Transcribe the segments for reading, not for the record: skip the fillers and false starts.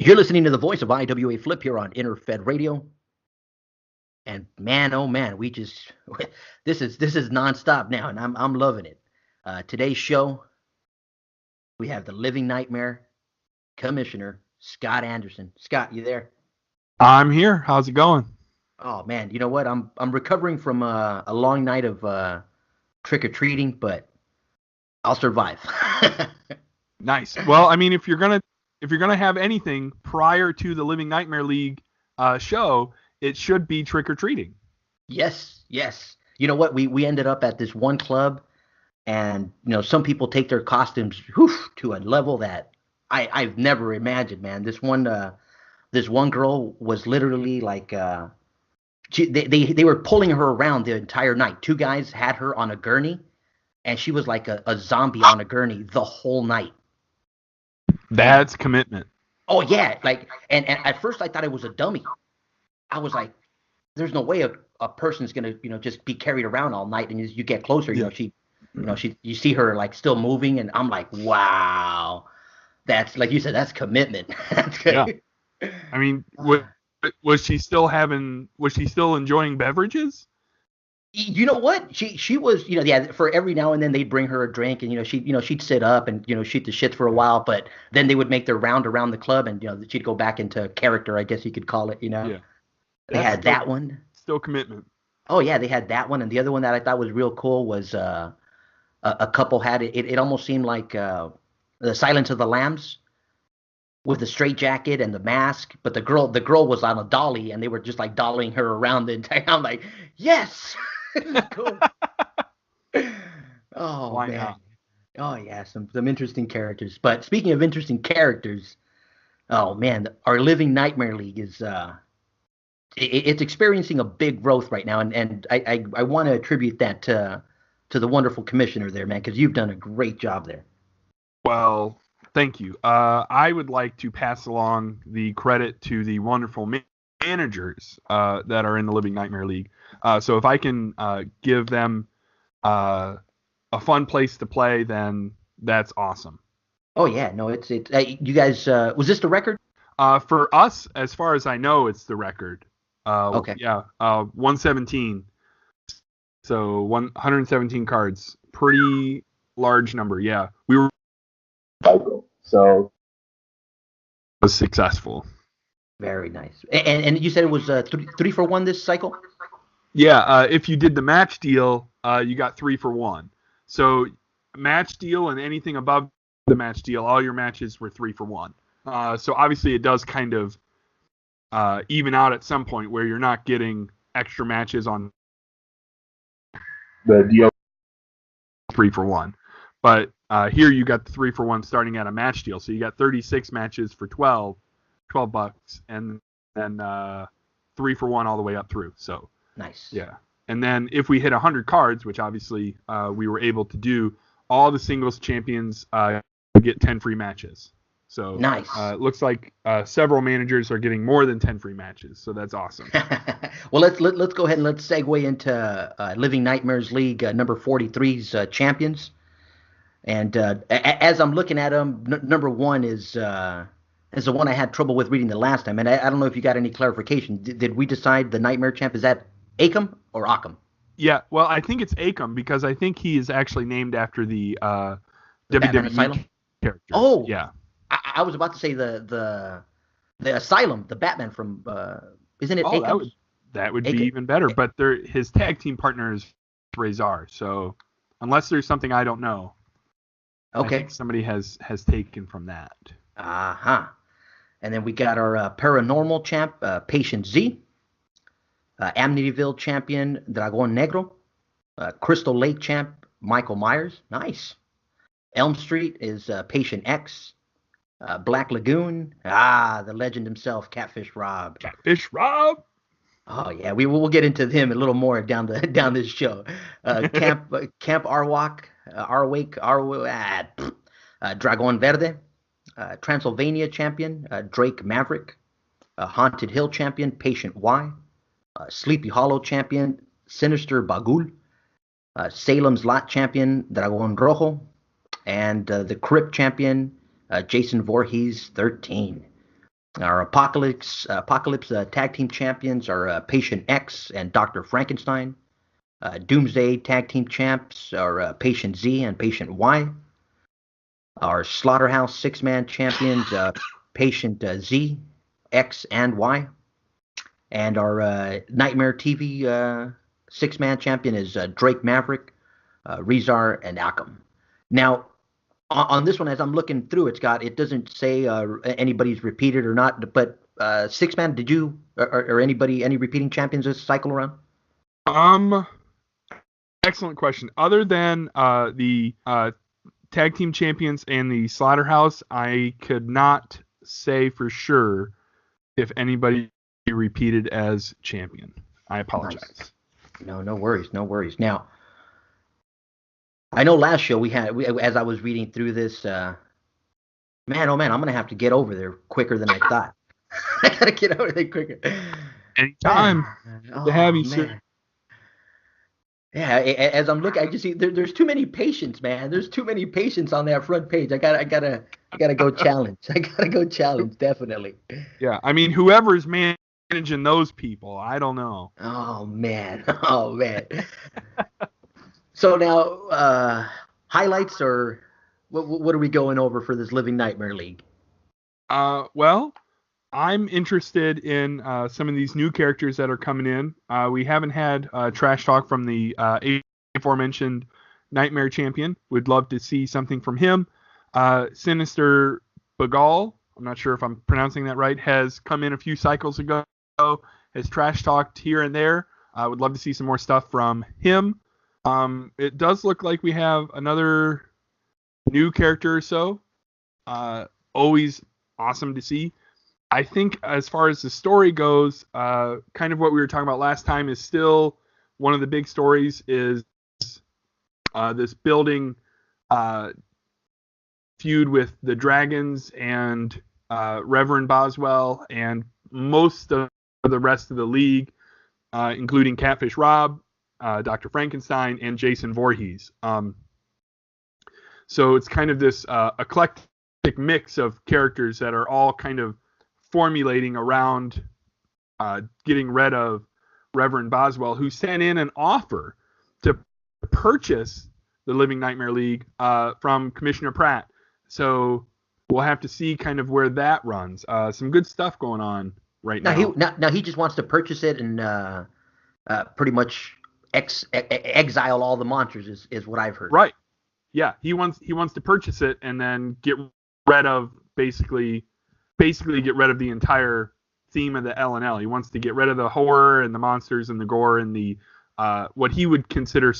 You're listening to the voice of IWA Flip here on Interfed Radio. And man, oh man, we just this is nonstop now, and I'm loving it. Today's show, we have the living nightmare commissioner, Scott Anderson. Scott, you there? I'm here. How's it going? Oh man, you know what? I'm recovering from a long night of trick or treating, but I'll survive. Nice. Well, I mean, if you're gonna have anything prior to the Living Nightmare League show, it should be trick or treating. Yes, yes. You know what? We ended up at this one club, and some people take their costumes to a level that I've never imagined, man. This one girl was literally like they were pulling her around the entire night. Two guys had her on a gurney, and she was like a zombie on a gurney the whole night. And That's commitment. oh yeah, like and at first I thought it was a dummy. I was like, there's no way a person's gonna just be carried around all night, and as you get closer, Yeah. you see her like still moving, and I'm like, wow, that's like you said, that's commitment. That's Yeah. good. I mean, was she still having? Was she still enjoying beverages? You know what? She was, yeah, for every now and then they'd bring her a drink, and she'd sit up and shoot the shits for a while, but then they would make their round around the club, and she'd go back into character, I guess you could call it. Yeah. They That's had that one. still commitment. Oh yeah, they had that one, and the other one that I thought was real cool was a couple had it. It almost seemed like the Silence of the Lambs with the straight jacket and the mask, but the girl was on a dolly, and they were just like dollying her around the entire. I'm like, yes, this is cool. Oh Why man. not? Oh yeah, some interesting characters. But speaking of interesting characters, oh man, our Living Nightmare League is it's experiencing a big growth right now, and I want to attribute that to the wonderful commissioner there, man, because you've done a great job there. Well, thank you. I would like to pass along the credit to the wonderful managers that are in the Living Nightmare League. So if I can give them a fun place to play, then that's awesome. Oh yeah, no, it's you guys. Was this the record? For us, as far as I know, it's the record. Okay. Yeah, 117. So 117 cards. Pretty large number. Yeah, we were so was successful. Very nice. And you said it was three for one this cycle? Yeah, if you did the match deal, you got 3 for 1. So match deal and anything above the match deal, all your matches were 3 for 1. So obviously it does kind of even out at some point where you're not getting extra matches on the deal 3 for 1. But here you got the 3 for 1 starting at a match deal. So you got 36 matches for 12 bucks, and then 3 for 1 all the way up through. So Nice. yeah. And then if we hit 100 cards, which obviously we were able to do, all the singles champions get 10 free matches. So Nice. it looks like several managers are getting more than 10 free matches. So that's awesome. Well, let's go ahead and let's segue into Living Nightmares League number 43's champions. And as I'm looking at them, number one is the one I had trouble with reading the last time. And I don't know if you got any clarification. Did we decide the Nightmare champ is that Akam or Occam? Yeah, well, I think it's Akam because I think he is actually named after the The Batman WWE Asylum? character. Oh, Yeah. I was about to say the Asylum, the Batman from isn't it Oh, Akam? that would be Akam? even better. But his tag team partner is Razor. So unless there's something I don't know, I Okay. think somebody has taken from that. Uh-huh. And then we got our paranormal champ, Patient Z, Amityville champion, Dragon Negro, Crystal Lake champ, Michael Myers. Nice. Elm Street is Patient X, Black Lagoon, the legend himself, Catfish Rob. Catfish Rob. Oh yeah, we will get into him a little more down this show. Camp Arwak, Dragon Verde, Transylvania champion, Drake Maverick, Haunted Hill champion, Patient Y, Sleepy Hollow champion, Sinister Bagul, Salem's Lot champion, Dragon Rojo, and the Crypt champion, Jason Voorhees 13. Our Apocalypse Tag Team Champions are Patient X and Dr. Frankenstein. Doomsday Tag Team Champs are Patient Z and Patient Y. Our Slaughterhouse Six-Man Champions, Patient Z, X, and Y. And our Nightmare TV Six-Man Champion is Drake Maverick, Rezar, and Akam. Now, on this one, as I'm looking through it, Scott, it doesn't say anybody's repeated or not. But Six-Man, did you or any repeating champions this cycle around? Um, Excellent question. Other than the tag team champions and the Slaughterhouse, I could not say for sure if anybody repeated as champion. I apologize. Nice. No worries, no worries. Now, I know last show as I was reading through this, man, oh man, I'm gonna have to get over there quicker than I thought. I gotta get over there quicker. Anytime to have you, sir. Yeah, as I'm looking, I just see there's too many patients, man. There's too many patients on that front page. I gotta go challenge. I gotta go challenge, definitely. Yeah, I mean, whoever's managing those people, I don't know. Oh man. So now, highlights or what are we going over for this Living Nightmare League? Well, I'm interested in some of these new characters that are coming in. We haven't had trash talk from the aforementioned Nightmare Champion. We'd love to see something from him. Sinister Bagal, I'm not sure if I'm pronouncing that right, has come in a few cycles ago, has trash talked here and there. I would love to see some more stuff from him. It does look like we have another new character or so. Always awesome to see. I think as far as the story goes, kind of what we were talking about last time is still one of the big stories is this building feud with the Dragons and Reverend Boswell and most of the rest of the league, including Catfish Rob, Dr. Frankenstein, and Jason Voorhees. So it's kind of this eclectic mix of characters that are all kind of formulating around getting rid of Reverend Boswell, who sent in an offer to purchase the Living Nightmare League from Commissioner Pratt. So we'll have to see kind of where that runs. Some good stuff going on right now. Now he just wants to purchase it and pretty much exile all the monsters is what I've heard. Right. Yeah, he wants to purchase it and then get rid of basically get rid of the entire theme of the LNL. He wants to get rid of the horror and the monsters and the gore and the what he would consider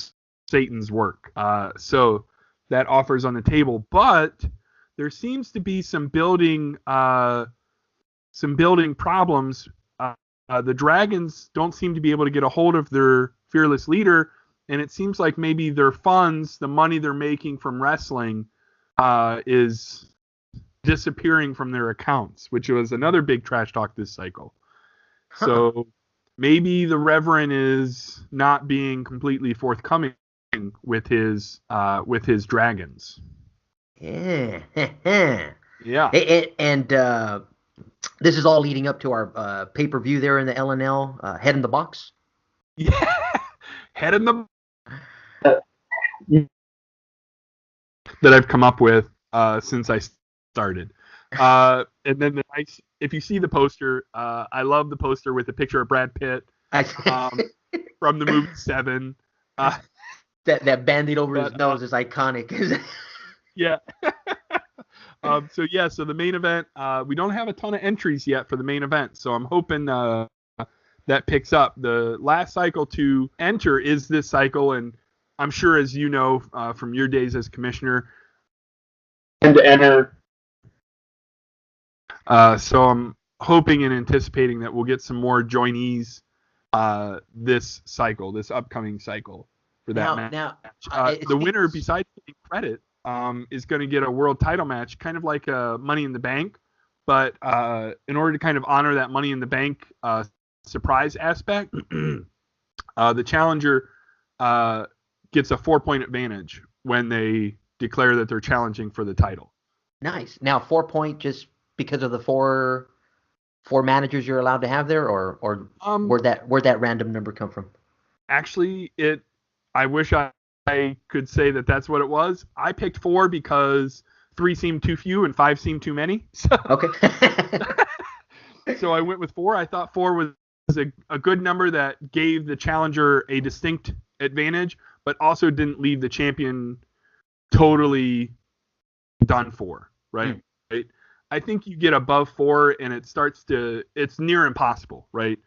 Satan's work. So that offer's on the table, but there seems to be some building problems. The Dragons don't seem to be able to get a hold of their fearless leader, and it seems like maybe their funds, the money they're making from wrestling, is disappearing from their accounts, which was another big trash talk this cycle. So maybe the Reverend is not being completely forthcoming with his dragons. Yeah. Yeah. And this is all leading up to our pay-per-view there in the LNL, Head in the Box. Yeah. Head in the that I've come up with since I started. And then if you see the poster, I love the poster with the picture of Brad Pitt from the movie Seven. That band-aid over his nose is iconic. Yeah. So the main event, we don't have a ton of entries yet for the main event, so I'm hoping that picks up. The last cycle to enter is this cycle, and I'm sure, as you know from your days as commissioner, and to enter. So I'm hoping and anticipating that we'll get some more joinees this upcoming cycle for that match. Now, the winner, besides getting credit, is going to get a world title match, kind of like a Money in the Bank, but in order to kind of honor that Money in the Bank surprise aspect, the challenger gets a 4-point advantage when they declare that they're challenging for the title. Nice. Now 4-point just because of the 4 four managers you're allowed to have there, or Um, where'd that random number come from? Actually, I wish I could say that that's what it was. I picked four because three seemed too few and five seemed too many. Okay. So I went with four. I thought four was a good number that gave the challenger a distinct advantage, but also didn't leave the champion totally done for, right? Mm. Right? I think you get above four and it's near impossible, right?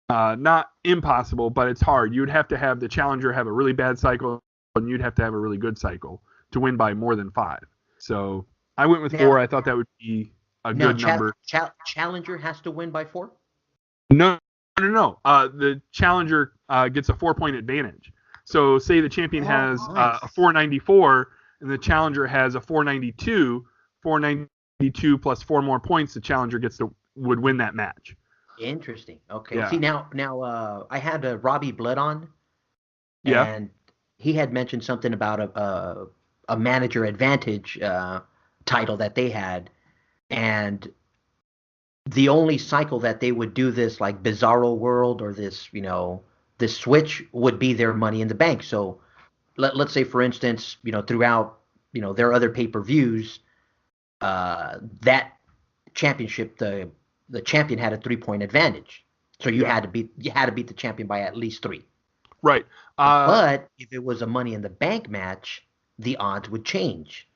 Not impossible, but it's hard. You would have to have the challenger have a really bad cycle, and you'd have to have a really good cycle to win by more than five. So I went with four. Now, I thought that would be a now, good number. challenger has to win by four. No, no, no. The challenger gets a 4 point advantage. So say the champion has Nice. a 494 and the challenger has a 492. 492 plus 4 more points, the challenger would win that match. Interesting. Okay. Yeah. See, I had Robbie Blood on, Yeah. and he had mentioned something about a manager advantage title that they had, and the only cycle that they would do this, like Bizarro World or this, this Switch, would be their Money in the Bank. So let's say, for instance, throughout, their other pay-per-views, that championship, the champion had a 3 point advantage. So you Yeah. had to beat the champion by at least three. Right. But if it was a Money in the Bank match, the odds would change.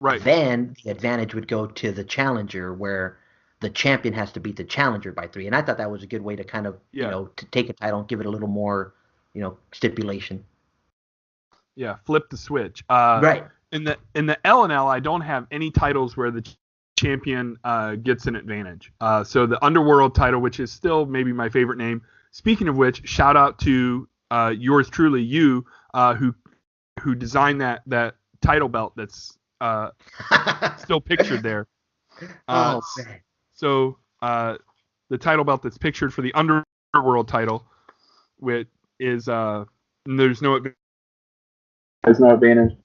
Right. Then the advantage would go to the challenger, where the champion has to beat the challenger by three. And I thought that was a good way to kind of, Yeah. to take a title and give it a little more, stipulation. Yeah. Flip the switch. Right. In the LNL, I don't have any titles where the champion gets an advantage. So the Underworld title, which is still maybe my favorite name. Speaking of which, shout out to yours truly, you, who designed that title belt that's still pictured there. Oh, man. So the title belt that's pictured for the Underworld title, which is there's no advantage.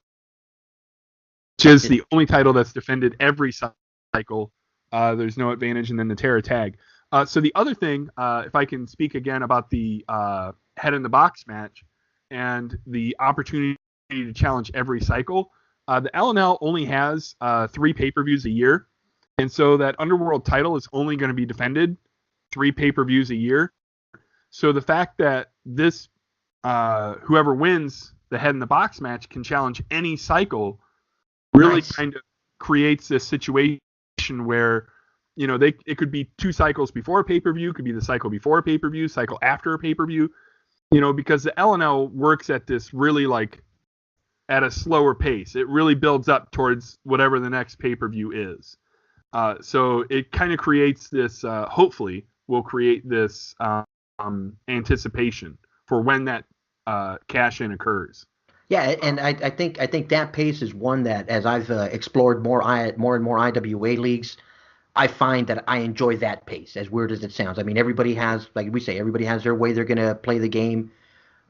Which is the only title that's defended every cycle. There's no advantage, and then the Terra tag. So the other thing, if I can speak again about the head in the box match and the opportunity to challenge every cycle, the LNL only has 3 pay-per-views a year, and so that Underworld title is only going to be defended 3 pay-per-views a year. So the fact that this whoever wins the head in the box match can challenge any cycle really Nice. kind of creates this situation where it could be 2 cycles before a pay-per-view, could be the cycle before a pay-per-view, cycle after a pay-per-view, because the LNL works at this really like at a slower pace. It really builds up towards whatever the next pay-per-view is. So it kind of creates this, hopefully will create this anticipation for when that cash-in occurs. Yeah, and I think that pace is one that, as I've explored more and more IWA leagues, I find that I enjoy that pace. As weird as it sounds, I mean, everybody has, like we say, everybody has their way they're gonna play the game,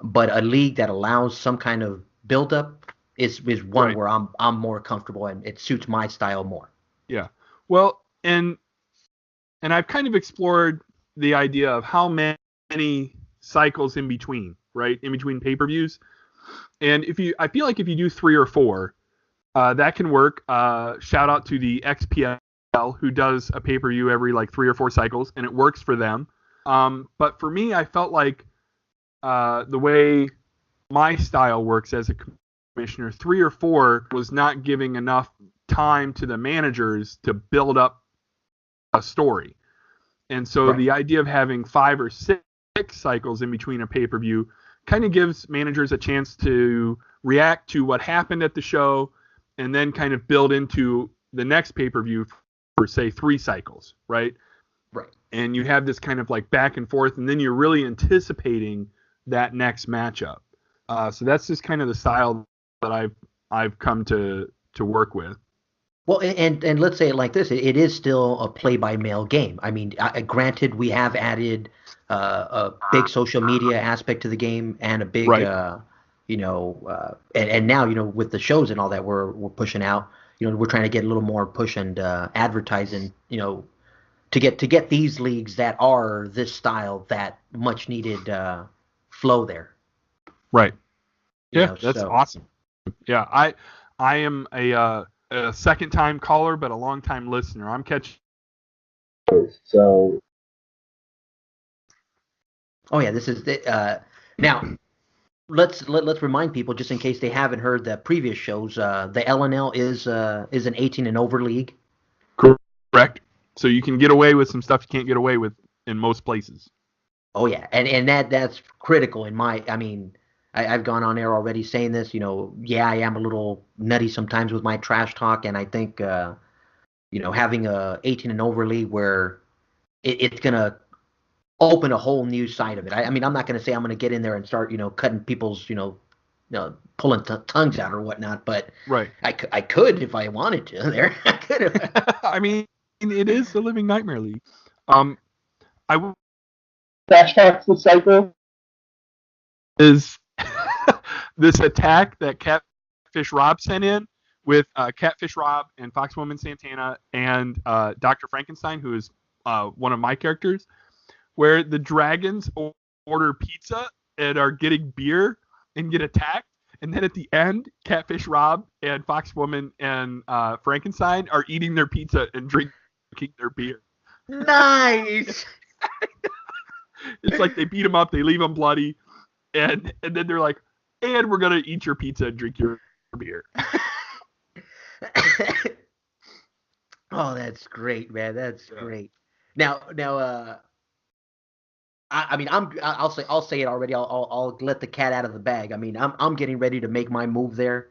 but a league that allows some kind of build up is one Right. where I'm more comfortable, and it suits my style more. Yeah. Well, and I've kind of explored the idea of how many cycles in between, right? In between pay-per-views. And I feel like if you do 3 or 4, that can work. Shout out to the XPL who does a pay-per-view every like 3 or 4 cycles, and it works for them. But for me, I felt like the way my style works as a commissioner, 3 or 4 was not giving enough time to the managers to build up a story. And so Right. the idea of having 5 or 6 cycles in between a pay-per-view kind of gives managers a chance to react to what happened at the show and then kind of build into the next pay-per-view for say 3 cycles, right? Right. And you have this kind of like back and forth, and then you're really anticipating that next matchup. So that's just kind of the style that I've come to work with. Well, and let's say it like this: it is still a play-by-mail game. I mean, granted, we have added a big social media aspect to the game and a big, Right. and now with the shows and all that we're pushing out. We're trying to get a little more push and advertising, to get these leagues that are this style that much needed flow there. Right. You Yeah, know, that's so awesome. Yeah, I am a second time caller, but a long time listener. I'm catching. So oh yeah, this is now. Let's remind people just in case they haven't heard the previous shows. The LNL is an 18 and over league. correct. So you can get away with some stuff you can't get away with in most places. Oh yeah, and that's critical in my. I mean, I've gone on air already saying this. You know, yeah, I am a little nutty sometimes with my trash talk, and I think having a 18 and over league where it's gonna open a whole new side of it. I mean, I'm not gonna say I'm gonna get in there and start cutting people's pulling tongues out or whatnot, but Right. I could if I wanted to. There, I could have. I mean, it is the Living Nightmare League. I will Trash Talk the Cycle is this attack that Catfish Rob sent in with Catfish Rob and Foxwoman Santana and Dr. Frankenstein, who is one of my characters, where the dragons order pizza and are getting beer and get attacked. And then at the end, Catfish Rob and Foxwoman and Frankenstein are eating their pizza and drinking their beer. Nice. It's like they beat them up, they leave them bloody, and then they're like, and we're gonna eat your pizza and drink your beer. Oh, that's great, man. That's great. Now, I mean, I'll say it already. I'll let the cat out of the bag. I mean, I'm getting ready to make my move there,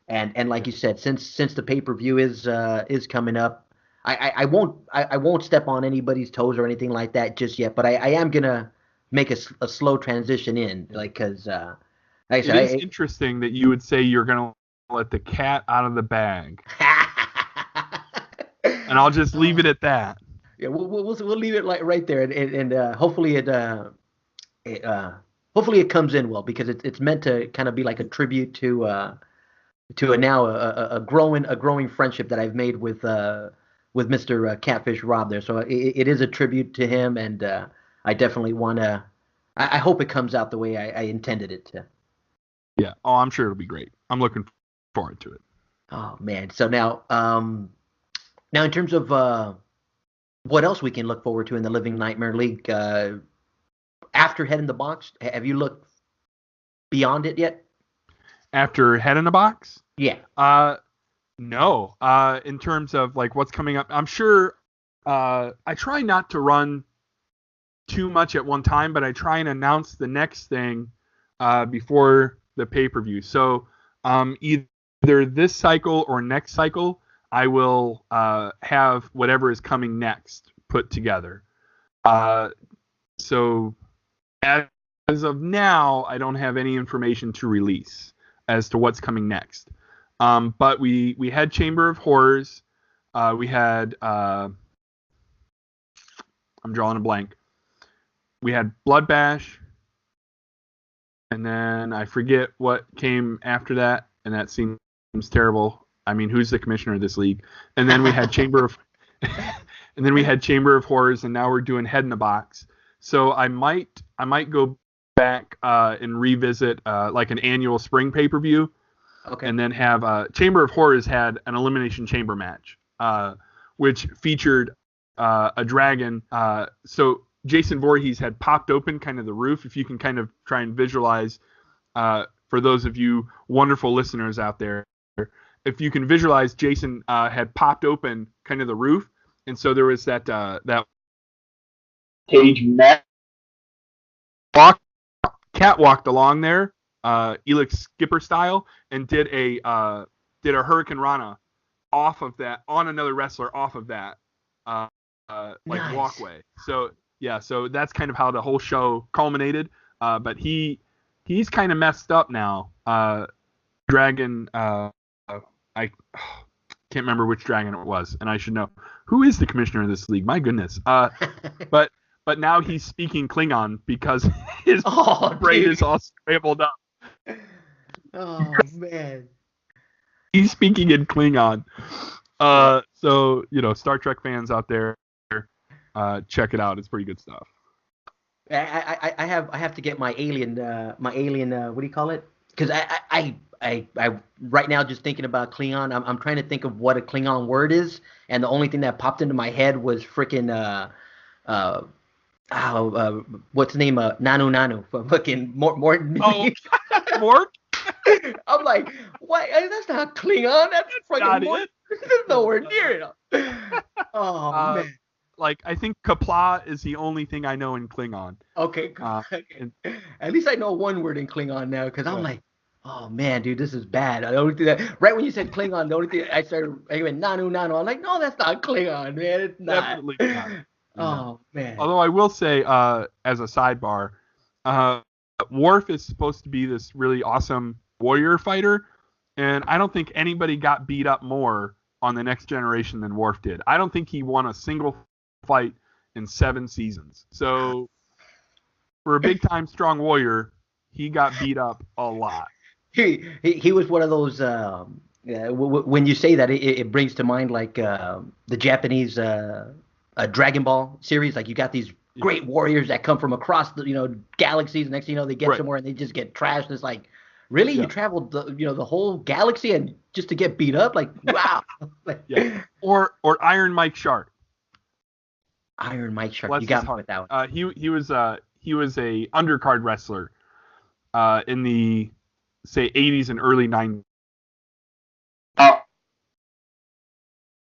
and like you said, since the pay-per-view is coming up, I won't step on anybody's toes or anything like that just yet. But I am gonna make a slow transition in, like because like I It is said, interesting that you would say you're gonna let the cat out of the bag, and I'll just leave it at that. Yeah, we'll leave it like right there, and hopefully it hopefully it comes in well because it's meant to kind of be like a tribute to a now a growing friendship that I've made with Mr. Catfish Rob there. So it is a tribute to him, and I definitely want to. I hope it comes out the way I intended it to. Yeah. Oh, I'm sure it'll be great. I'm looking forward to it. Oh man. So now in terms of what else we can look forward to in the Living Nightmare League after Head in the Box, have you looked beyond it yet? After Head in a Box? Yeah. No. In terms of like what's coming up, I'm sure. I try not to run too much at one time, but I try and announce the next thing before the pay-per-view. So either this cycle or next cycle, I will have whatever is coming next put together. So as of now, I don't have any information to release as to what's coming next. But we had Chamber of Horrors. We had I'm drawing a blank. We had Blood Bash, and then I forget what came after that, and that seems terrible. I mean, who's the commissioner of this league? And then we had Chamber of and then we had Chamber of Horrors, and now we're doing Head in the Box. So I might go back and revisit like an annual spring pay-per-view. Okay. And then have Chamber of Horrors had an Elimination Chamber match, which featured a dragon. So Jason Voorhees had popped open kind of the roof. If you can kind of try and visualize, for those of you wonderful listeners out there, if you can visualize, Jason had popped open kind of the roof, and so there was that cage mat cat walked along there, Elix Skipper style, and did a Hurricane Rana off of that on another wrestler off of that Nice. walkway. So yeah, so that's kind of how the whole show culminated. But he's kind of messed up now. Dragon, I can't remember which dragon it was, and I should know. Who is the commissioner of this league? My goodness. But now he's speaking Klingon because his brain is all scrambled up. Oh man. He's speaking in Klingon. So Star Trek fans out there, check it out. It's pretty good stuff. I have to get my alien what do you call it? Because I right now just thinking about Klingon. I'm trying to think of what a Klingon word is, and the only thing that popped into my head was freaking uh what's the name? Nanu Nanu from fucking Morton. Oh, Mort? I'm like, what? That's not Klingon. That's Not fucking Morton. it. There's nowhere near it. Oh man. Like, I think Kapla is the only thing I know in Klingon. Okay, And, at least I know one word in Klingon now because I'm yeah, like, oh man, dude, this is bad. The only thing that right when you said Klingon, the only thing I went Nanu Nanu. I'm like, no, that's not Klingon, man. It's not. definitely not. Yeah. Oh man. Although I will say, as a sidebar, uh, Worf is supposed to be this really awesome warrior fighter, and I don't think anybody got beat up more on the Next Generation than Worf did. I don't think he won a single fight in 7 seasons. So for a big time strong warrior, he got beat up a lot. He was one of those. When you say that, it brings to mind like the Japanese Dragon Ball series. Like you got these great warriors that come from across the galaxies. Next thing you know, they get Right. somewhere and they just get trashed. It's like, really, Yeah. you traveled the whole galaxy and just to get beat up? Like, wow. Yeah. Or Iron Mike Shark. Iron Mike Shark. Bless You got his me heart. with that one. He was a undercard wrestler in the, say, 80s and early 90s.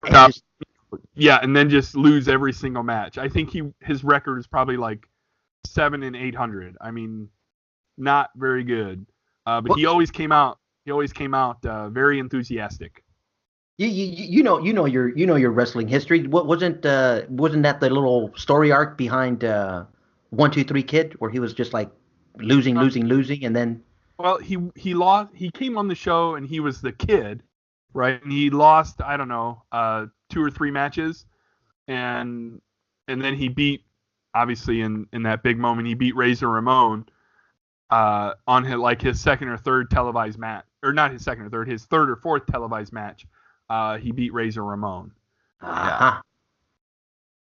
And just Yeah, and then just lose every single match. I think his record is probably like 7-800. I mean, not very good. But what, he always came out. He always came out very enthusiastic. you know your wrestling history. What wasn't that the little story arc behind 1, 2, 3 Kid where he was just like losing, Uh, losing, losing, and then well, he lost. He came on the show and he was the kid, right? And he lost, I don't know, 2 or 3 matches, and then he beat, obviously in that big moment, he beat Razor Ramon on his second or third televised match, or not his second or third, his third or fourth televised match. He beat Razor Ramon. Yeah. uh-huh.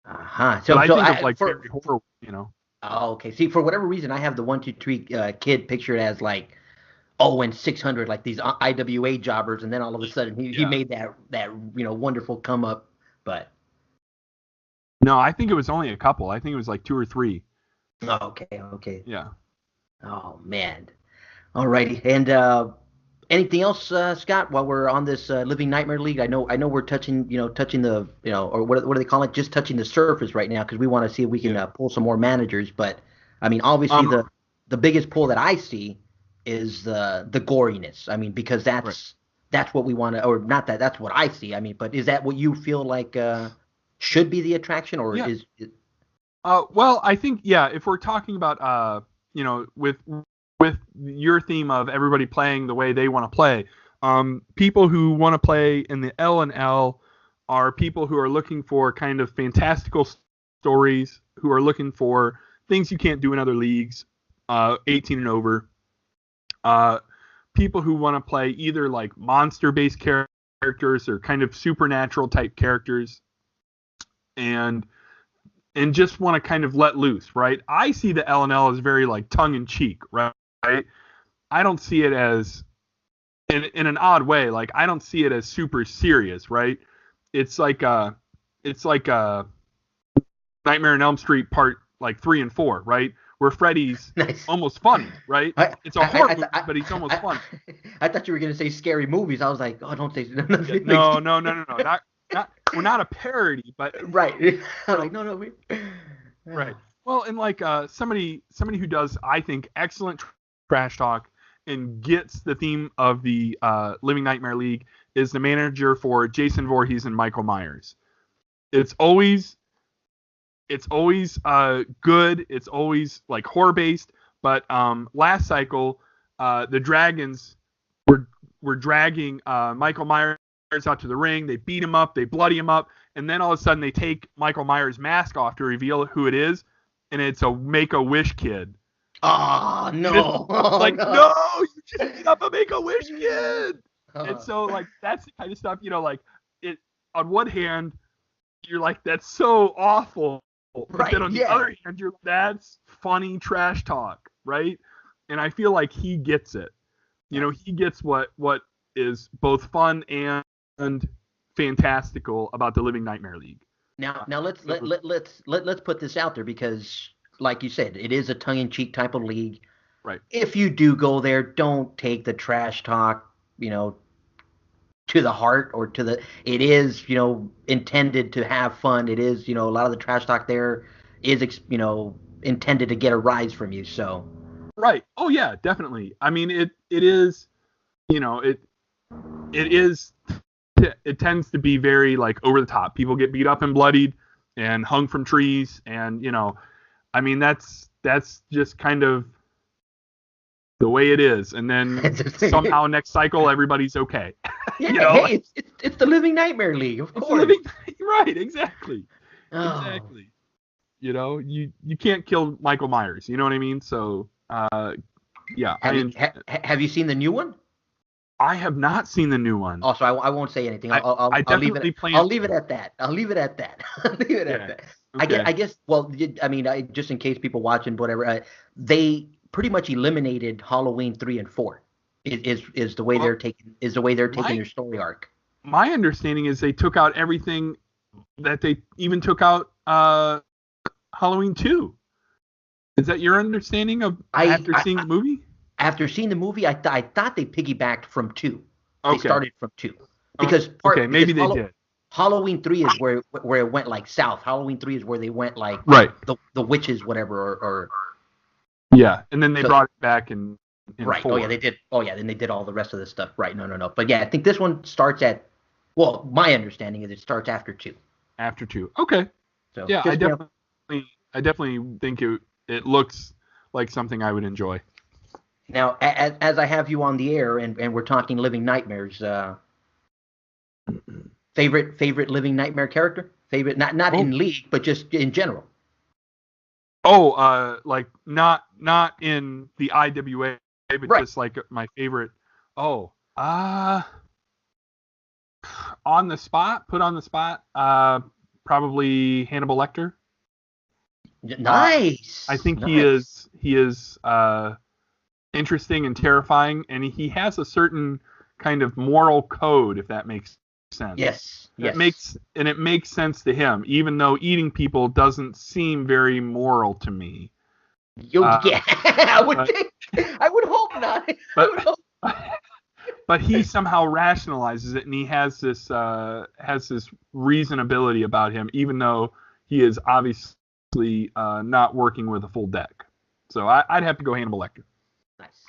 Uh-huh. But So I so think of I like for Barry Horowitz. oh, okay. See, for whatever reason, I have the 1, 2, 3 Kid pictured as like 0-600, like these IWA jobbers, and then all of a sudden he Yeah. made that wonderful come up. But No, I think it was only a couple. I think it was like 2 or 3. okay. Yeah. Oh man. Alrighty. And anything else, Scott? While we're on this Living Nightmare League, I know we're touching the or what do they call it? Just touching the surface right now because we want to see if we can Yeah. pull some more managers. But I mean, obviously Um. the biggest pull that I see is the goriness. I mean, because Right. that's what we want to, or not that that's what I see. I mean, but is that what you feel like should be the attraction, or Yeah. is Well, I think, yeah, if we're talking about with your theme of everybody playing the way they want to play, people who want to play in the LNL are people who are looking for kind of fantastical stories, who are looking for things you can't do in other leagues, 18 and over. People who want to play either like monster-based characters or kind of supernatural type characters, and just want to kind of let loose, right? I see the LNL as very like tongue in cheek, right? I don't see it as in an odd way. Like I don't see it as super serious, right? It's like Nightmare on Elm Street part like 3 and 4, right? Where Freddy's nice? almost funny, right? I, It's a horror I, movie, but he's almost I, funny. I thought you were gonna say scary movies. I was like, oh, don't say Yeah, no, not we're not a parody, but right. I'm so like, no, we. right. Well, and like somebody who does, I think, excellent trash talk and gets the theme of the Living Nightmare League is the manager for Jason Voorhees and Michael Myers. It's always good. It's always like horror based. But last cycle, the Dragons were dragging Michael Myers out to the ring. They beat him up. They bloody him up. And then all of a sudden they take Michael Myers' mask off to reveal who it is. And it's a Make-A-Wish kid. Oh no! Like, no. no, you just beat up a Make-A-Wish kid. And so like that's the kind of stuff, like it on one hand, you're like, that's so awful. But then Right. on the Yeah. other hand, that's funny trash talk, right? And I feel like he gets it. You Yeah. know, he gets what is both fun and fantastical about the Living Nightmare League. Now let's So, let's put this out there because, like you said, it is a tongue-in-cheek type of league. right. If you do go there, don't take the trash talk, you know, to the heart or to the. It is, intended to have fun. It is, a lot of the trash talk there is, intended to get a rise from you. So Right. Oh yeah, definitely. I mean, it is, you know, it is it tends to be very like over the top. People get beat up and bloodied and hung from trees, and I mean that's just kind of the way it is. And then somehow next cycle everybody's okay. yeah, Like, hey, it's the Living Nightmare League, of it's a course. living right, exactly. Oh, Exactly. You can't kill Michael Myers, you know what I mean? So yeah, have you seen the new one? I have not seen the new one. Also, I won't say anything. I I'll leave definitely it. plan I'll leave it at that. I'll leave it at that. I'll leave it at Yeah. that. Okay. I guess. Well, I mean, just in case people watching, whatever, they pretty much eliminated Halloween 3 and 4. Is the way Well, they're taking my their story arc. my understanding is they took out everything that they even took out Halloween 2. Is that your understanding of I, after I seeing the movie? After seeing the movie, I thought they piggybacked from 2. They Okay. started from 2 Oh, because okay, maybe they did. Halloween 3 is where it went like south. Halloween 3 is where they went like Right. the witches, whatever, or Yeah, and then they so brought it back in right. 4. Oh yeah, they did. Oh yeah, then they did all the rest of the stuff. Right. No, no, no. But yeah, I think this one starts at. Well, my understanding is it starts after 2. After 2. Okay. So Yeah, just I definitely think it looks like something I would enjoy. now, as I have you on the air and we're talking Living Nightmares, favorite Living Nightmare character? Favorite, not Oh, in League, but just in general. like not in the IWA, but Right. just like my favorite. Oh, on the spot, put on the spot. Probably Hannibal Lecter. Nice. I think Nice. he is interesting and terrifying, and he has a certain kind of moral code, if that makes sense. Yes. That Yes. it makes sense to him, even though eating people doesn't seem very moral to me. Yeah, I would But think. I would hope not. I would but hope. but he somehow rationalizes it, and he has this reasonability about him, even though he is obviously not working with a full deck. So I'd have to go Hannibal Lecter. Nice.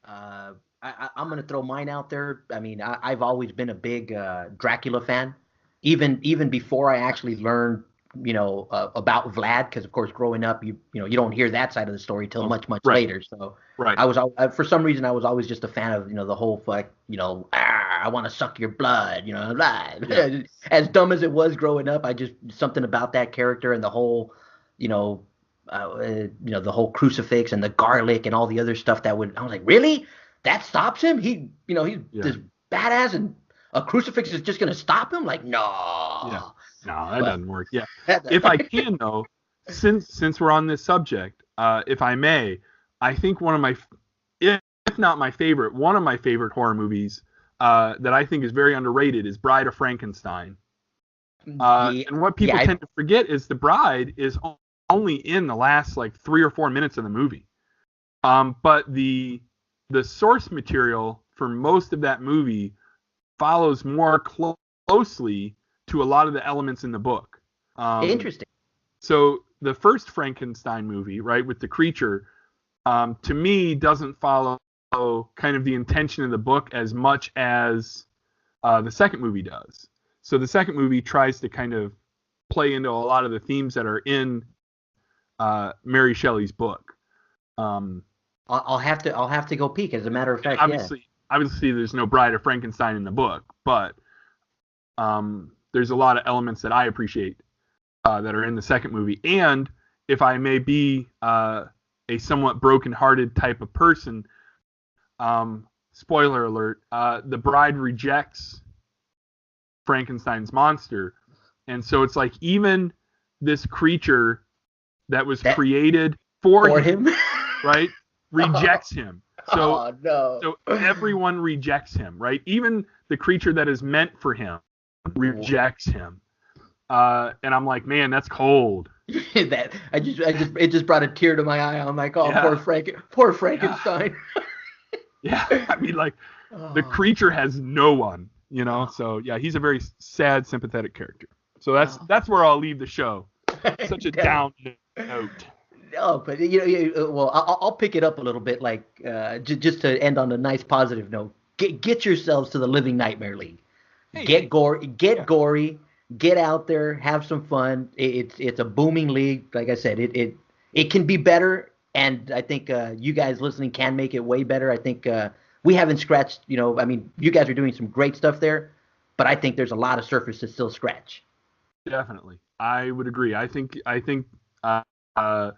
I'm gonna throw mine out there. I mean, I've always been a big Dracula fan, even before I actually learned, about Vlad, because of course, growing up, you don't hear that side of the story till Oh, much right, later. So right. for some reason, I was always just a fan of, the whole like, I want to suck your blood, blah. Yeah, As dumb as it was growing up, I just something about that character and the whole, you know, the whole crucifix and the garlic and all the other stuff I was like, really? That stops him? He's yeah, this badass and a crucifix is just gonna stop him? Like, yeah. no. No, that But doesn't work. Yeah. If I can though, since we're on this subject, if I may, I think one of my, if not my favorite, one of my favorite horror movies that I think is very underrated is Bride of Frankenstein. yeah, And what yeah, people tend to forget is the bride is only in the last like 3 or 4 minutes of the movie. But the source material for most of that movie follows more closely to a lot of the elements in the book. interesting. So the first Frankenstein movie, right, with the creature, to me doesn't follow kind of the intention of the book as much as the second movie does. So the second movie tries to kind of play into a lot of the themes that are in Mary Shelley's book. I'll have to go peek. As a matter of fact, yeah. Obviously, there's no Bride of Frankenstein in the book, but there's a lot of elements that I appreciate that are in the second movie. And if I may be a somewhat broken-hearted type of person, spoiler alert, the bride rejects Frankenstein's monster, and so it's like even this creature that was That created for for him, him. right, rejects him. So Oh no. so everyone rejects him, right? Even the creature that is meant for him rejects him. And I'm like, man, that's cold. That it just brought a tear to my eye. I'm like, oh, Yeah, poor yeah, Frankenstein. yeah. I mean, like, the Oh, creature has no one, you know. So yeah, he's a very sad, sympathetic character. So oh. that's where I'll leave the show. Such a down note. No, but well, I'll pick it up a little bit, like just to end on a nice positive note. Get yourselves to the Living Nightmare League. Hey, Get yeah, gory, get out there, have some fun. It's a booming league. Like I said, it can be better, and I think you guys listening can make it way better. I think we haven't scratched. I mean, you guys are doing some great stuff there, but I think there's a lot of surface to still scratch. definitely. I would agree. I think uh, uh,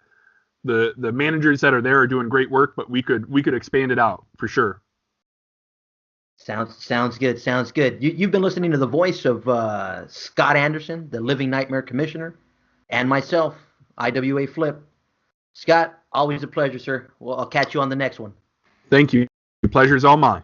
the managers that are there are doing great work, but we could expand it out for sure. Sounds good. Sounds good. You've been listening to the voice of Scott Anderson, the Living Nightmare Commissioner, and myself, IWA Flip. Scott, always a pleasure, sir. Well, I'll catch you on the next one. Thank you. The pleasure is all mine.